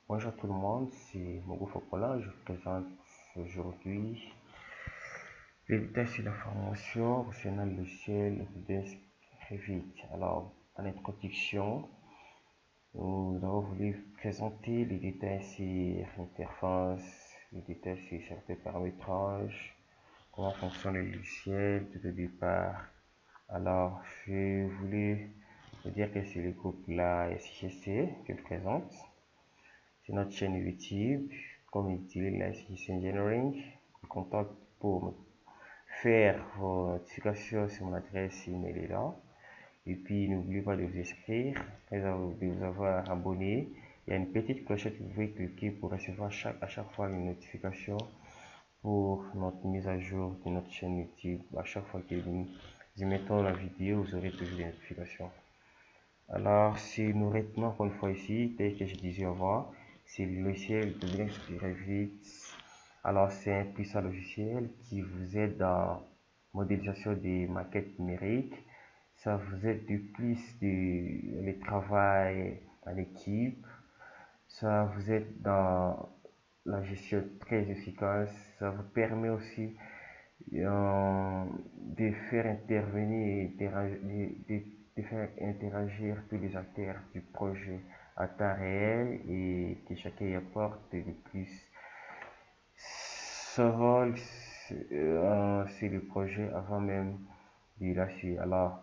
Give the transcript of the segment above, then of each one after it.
Bonjour tout le monde, c'est Mogo Fokola. Je vous présente aujourd'hui les détails sur la formation concernant le logiciel Autodesk Revit. Alors, en introduction, nous avons voulu présenter les détails sur l'interface, les détails sur certains paramétrages, comment fonctionne le logiciel tout au départ. Alors, je voulais vous dire que c'est le groupe la SGC que je présente. C'est notre chaîne YouTube, comme il dit, la SGC Engineering. Je vous contacte pour faire vos notifications sur mon adresse email est là. Et puis, n'oubliez pas de vous inscrire, de vous avoir abonné. Il y a une petite clochette que vous pouvez cliquer pour recevoir à chaque fois une notification pour notre mise à jour de notre chaîne YouTube. À chaque fois que nous mettons la vidéo, vous aurez toujours des notifications. Alors, si nous retenons encore une fois ici, tel que je disais avant, c'est le logiciel de Revit. Alors, c'est un puissant logiciel qui vous aide dans la modélisation des maquettes numériques. Ça vous aide de plus le travail en équipe. Ça vous aide dans la gestion très efficace. Ça vous permet aussi de faire intervenir de faire interagir tous les acteurs du projet à temps réel et que chacun y apporte de plus. Ce rôle, c'est le projet avant même de lâcher. Alors,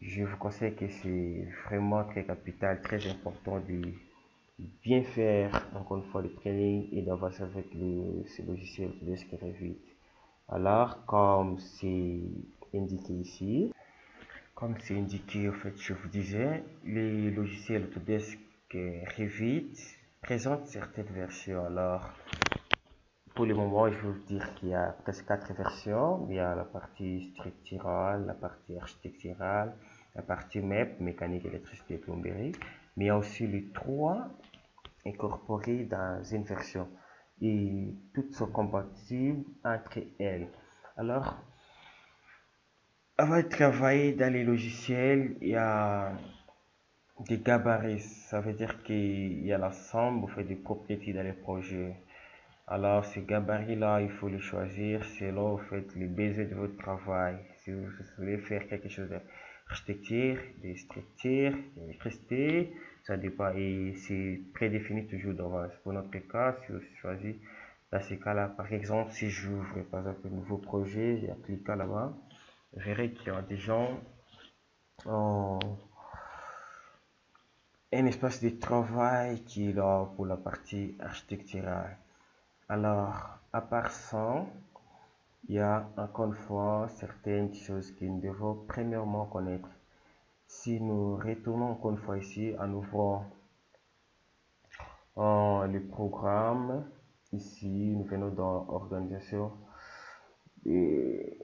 je vous conseille que c'est vraiment très capital, très important de bien faire encore une fois le training et d'avancer avec ce logiciel Autodesk Revit. Alors, comme c'est indiqué, en fait, je vous disais, les logiciels Autodesk Revit présentent certaines versions. Alors, pour le moment, je veux vous dire qu'il y a presque 4 versions. Il y a la partie structurale, la partie architecturale, la partie MEP, mécanique, électricité et plomberie. Mais il y a aussi les 3 incorporés dans une version. Et toutes sont compatibles entre elles. Alors, avant de travailler dans les logiciels, il y a des gabarits. Ça veut dire qu'il y a l'ensemble des propriétés dans les projets. Alors, ces gabarits-là, il faut les choisir selon les besoins de votre travail. Si vous voulez faire quelque chose d'architecture, de structure, d'électricité, ça dépend et c'est prédéfini toujours d'avance. Pour notre cas, si vous choisissez dans ces cas-là, par exemple, si j'ouvre par exemple un nouveau projet, j'ai cliqué là-bas, je verrai qu'il y a des gens ont un espace de travail qui est là pour la partie architecturale. Alors, à part ça, il y a encore une fois certaines choses que nous devons premièrement connaître. Si nous retournons encore une fois ici, en ouvrant le programme, ici nous venons dans organisation. Et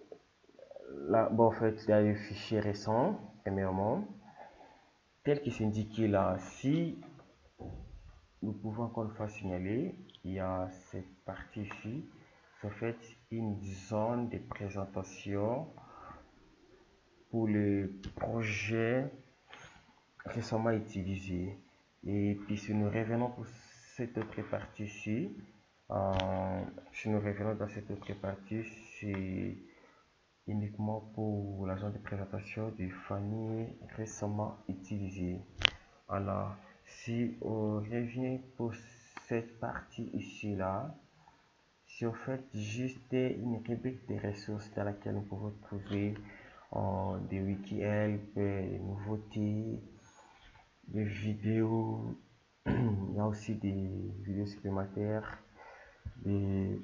là, bon, en fait, il y a les fichiers récents, premièrement, tel qu'il s'indique là. Si nous pouvons encore une fois signaler, il y a cette partie ici, c'est en fait une zone de présentation pour le projet récemment utilisé. Et puis si nous revenons pour cette autre partie-ci, si nous revenons dans cette autre partie, c'est uniquement pour la zone de présentation des familles récemment utilisées. Alors, si on revient pour cette partie ici là, si on fait juste une rubrique des ressources dans laquelle nous pouvons trouver des wiki-help, des nouveautés, des vidéos, il y a aussi des vidéos supplémentaires, des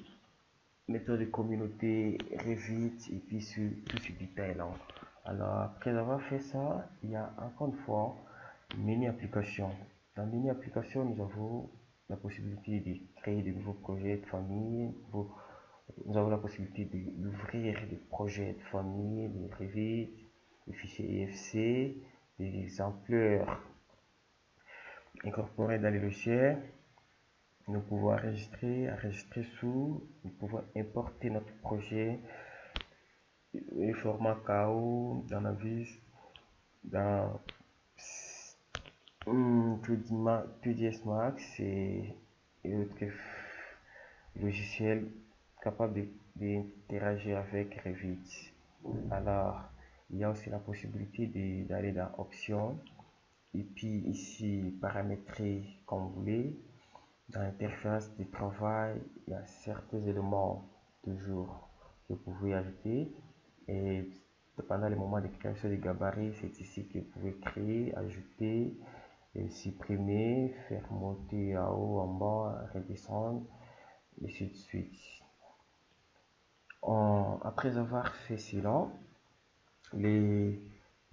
méthodes de communauté Revit et puis sur tout ce détail là. Alors après avoir fait ça, il y a encore une fois mini application. Dans mini application, nous avons la possibilité de créer de nouveaux projets de famille. Nous avons la possibilité d'ouvrir des projets de famille, de Revit, des fichiers EFC, des exemplaires incorporés dans les logiciels. Nous pouvons enregistrer sous, nous pouvons importer notre projet, le format KO dans la vis, dans 2ds Max, c'est un autre logiciel capable d'interagir avec Revit. Alors, il y a aussi la possibilité d'aller dans Options et puis ici paramétrer comme vous voulez. Dans l'interface de travail, il y a certains éléments toujours que vous pouvez ajouter et pendant les moments de création des gabarits, c'est ici que vous pouvez créer, ajouter, et supprimer, faire monter en haut, en bas, redescendre, et ainsi de suite. Après avoir fait cela, les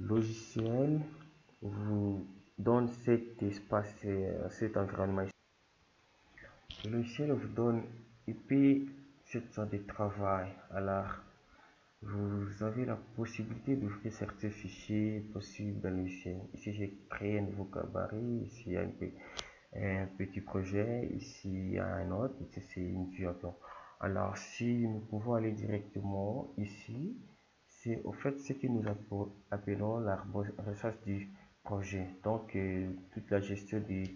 logiciels vous donnent cet espace, cet environnement. Le logiciel vous donne et puis cette sorte de travail. Alors, vous avez la possibilité d'ouvrir certains fichiers possibles dans le logiciel. Ici, j'ai créé un nouveau gabarit. Ici, il y a un petit projet. Ici, il y a un autre. Ici, c'est une vue à plan. Alors, si nous pouvons aller directement ici, c'est au fait ce que nous appelons l'arborescence du projet. Donc, toute la gestion des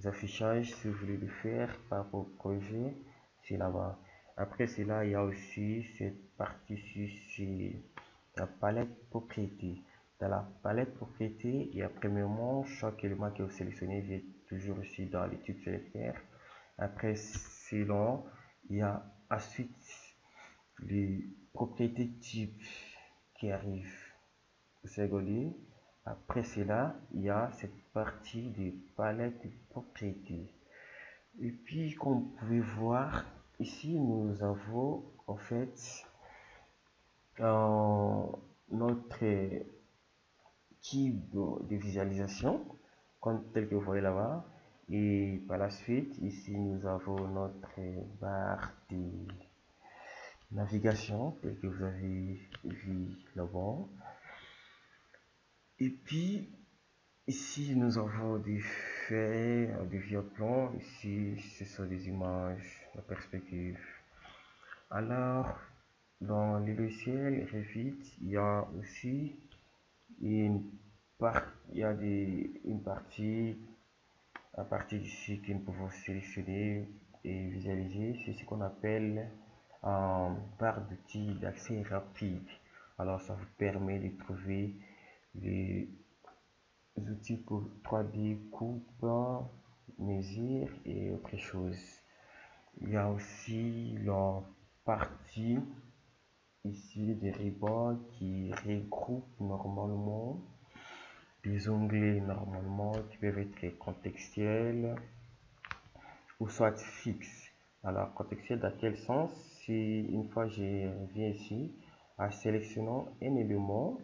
affichages, si vous voulez le faire par rapport au projet, c'est là-bas. Après cela, il y a aussi cette partie-ci, c'est la palette propriété. Dans la palette propriété, il y a premièrement chaque élément que vous sélectionnez vient toujours ici dans l'étude selectaire. Après cela, il y a ensuite les propriétés type qui arrivent au secondaire. Après cela, il y a cette partie de palette de propriétés. Et puis, comme vous pouvez voir, ici, nous avons en fait notre type de visualisation, comme tel que vous voyez là-bas. Et par la suite, ici, nous avons notre barre de navigation, tel que vous avez vu là-bas. Et puis, ici, nous avons des faits, des vieux plans. Ici, ce sont des images, la perspective. Alors, dans les logiciels Revit, il y a aussi une partie, à partir d'ici que nous pouvons sélectionner et visualiser. C'est ce qu'on appelle barre d'outils d'accès rapide. Alors, ça vous permet de trouver les outils pour 3D, coupe, mesure et autre chose. Il y a aussi la partie ici des rubans qui regroupent normalement des onglets normalement qui peuvent être contextuels ou soit fixes. Alors contextuel dans quel sens? Si une fois je viens ici en sélectionnant un élément,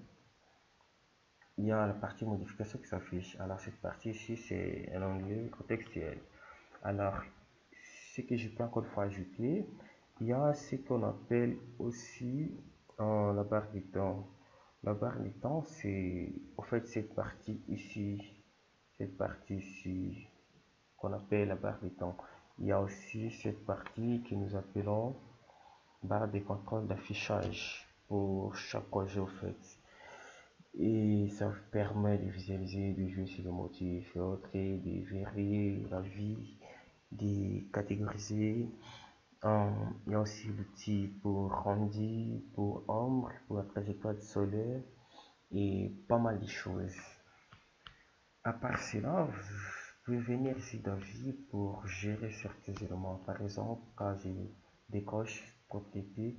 il y a la partie modification qui s'affiche. Alors cette partie ici c'est un onglet contextuel. Alors ce que je peux encore une fois ajouter, il y a ce qu'on appelle aussi la barre du temps. La barre du temps, c'est en fait cette partie ici qu'on appelle la barre du temps. Il y a aussi cette partie que nous appelons barre de contrôle d'affichage pour chaque projet au fait. Et ça vous permet de visualiser, de jouer sur le motif et autres, de vérifier la vie, de catégoriser. Il y a aussi l'outil pour rendu, pour ombre, pour la trajectoire du soleil et pas mal de choses. À part cela, vous pouvez venir ici dans Vie pour gérer certains éléments. Par exemple, quand je décoche propriété,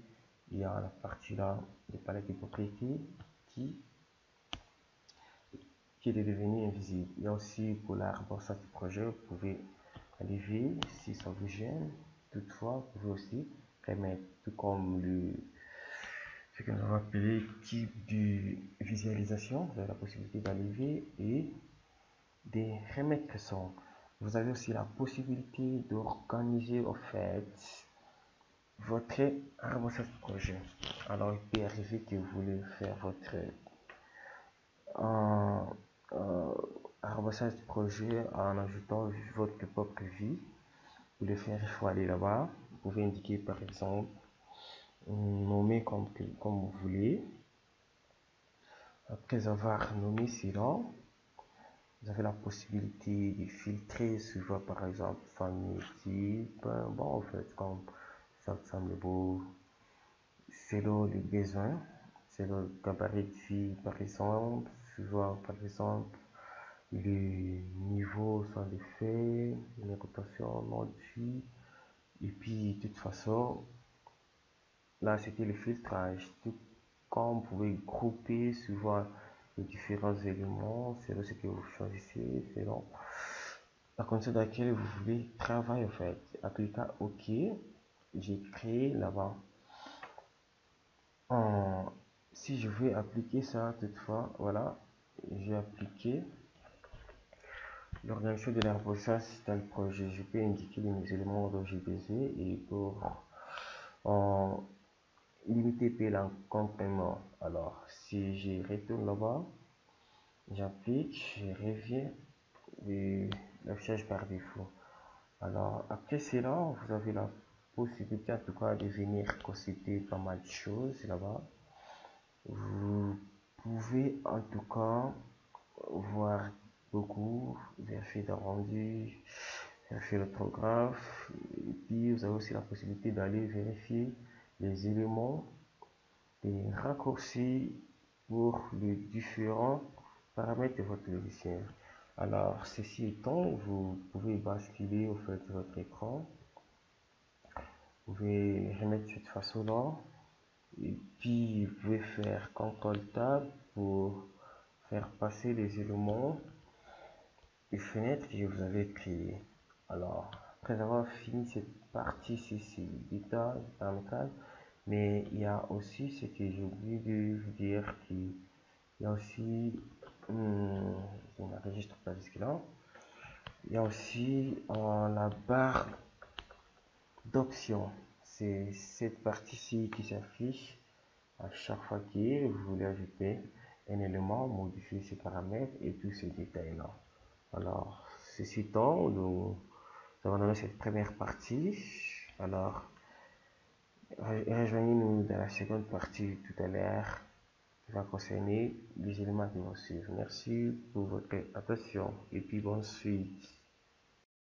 il y a la partie là de palette de propriété qui est devenue invisible. Il y a aussi pour la remboursage du projet, vous pouvez enlever si ça vous gêne. Toutefois, vous pouvez aussi remettre, tout comme ce que nous avons appelé type de visualisation. Vous avez la possibilité d'enlever et de remettre son. Vous avez aussi la possibilité d'organiser au fait votre arborescence projet. Alors il peut arriver que vous voulez faire votre arborescence projet en ajoutant votre propre vie. Pour le faire, il faut aller là-bas. Vous pouvez indiquer par exemple nommer comme vous voulez. Après avoir nommé cela, vous avez la possibilité de filtrer suivant par exemple famille type. Bon, en fait, comme ça semble beau, selon les besoins, selon le gabarit de vie par exemple, suivant par exemple le niveau soit de fait, une rotation, nom de vie. Et puis, de toute façon, là c'était le filtrage. Tout comme vous pouvez grouper suivant les différents éléments, selon ce que vous choisissez, selon la condition dans laquelle vous voulez travailler en fait. Appliquer OK, j'ai créé là-bas. Si je veux appliquer ça toutefois, voilà, j'ai appliqué l'organisation de la recherche dans le projet. Je peux indiquer les éléments dont j'ai besoin et pour limiter l'encombrement. Alors, si je retourne là-bas, j'applique, je reviens et l'affichage par défaut. Alors, après cela, vous avez la possibilité en tout cas de venir consulter pas mal de choses là-bas. Vous pouvez en tout cas voir beaucoup, vérifier de rendu, vérifier l'orthographe, et puis vous avez aussi la possibilité d'aller vérifier les éléments, les raccourcis pour les différents paramètres de votre logiciel. Alors, ceci étant, vous pouvez basculer au fait votre écran. Vous pouvez remettre de cette façon-là. Et puis, vous pouvez faire CTRL Tab pour faire passer les éléments et fenêtres que vous avez créées. Alors, après avoir fini cette partie, c'est détail, paramétrage, mais il y a aussi ce que j'ai oublié de vous dire qu'il y a aussi, je n'enregistre pas jusque-là, il y a aussi la barre d'options. C'est cette partie-ci qui s'affiche à chaque fois que vous voulez ajouter un élément, modifier ses paramètres et tous ces détails-là. Alors, ceci étant, nous avons donné cette première partie. Alors, rejoignez-nous dans la seconde partie tout à l'heure qui va concerner les éléments qui vont suivre. Merci pour votre attention et puis bonne suite.